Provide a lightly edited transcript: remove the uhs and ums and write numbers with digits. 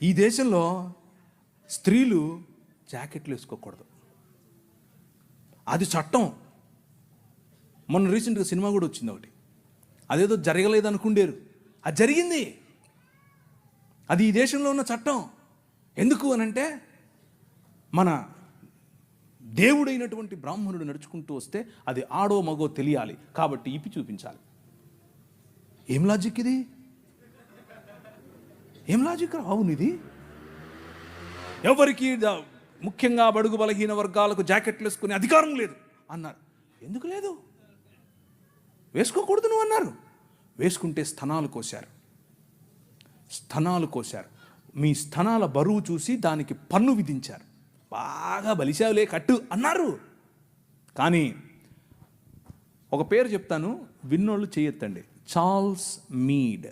ఈ దేశంలో స్త్రీలు జాకెట్లు వేసుకోకూడదు, అది చట్టం. మొన్న రీసెంట్గా సినిమా కూడా వచ్చింది ఒకటి, అదేదో జరగలేదు అనుకుండేరు, అది జరిగింది. అది ఈ దేశంలో ఉన్న చట్టం. ఎందుకు అనంటే మన దేవుడైనటువంటి బ్రాహ్మణుడు నడుచుకుంటూ వస్తే అది ఆడో మగో తెలియాలి, కాబట్టి ఇప్పి చూపించాలి. ఏం లాజిక్ ఇది? ఏం లాజిక్ అవును ఇది? ఎవరికి ముఖ్యంగా బడుగు బలహీన వర్గాలకు జాకెట్లు వేసుకునే అధికారం లేదు అన్నారు. ఎందుకు లేదు? వేసుకోకూడదు నువ్వు అన్నారు. వేసుకుంటే స్తనాలు కోశారు. మీ స్తనాల బరువు చూసి దానికి పన్ను విధించారు. బాగా బలిశావులే కట్టు అన్నారు. కానీ ఒక పేరు చెప్తాను, విన్నోళ్ళు చేయొద్దండి. Charles Mead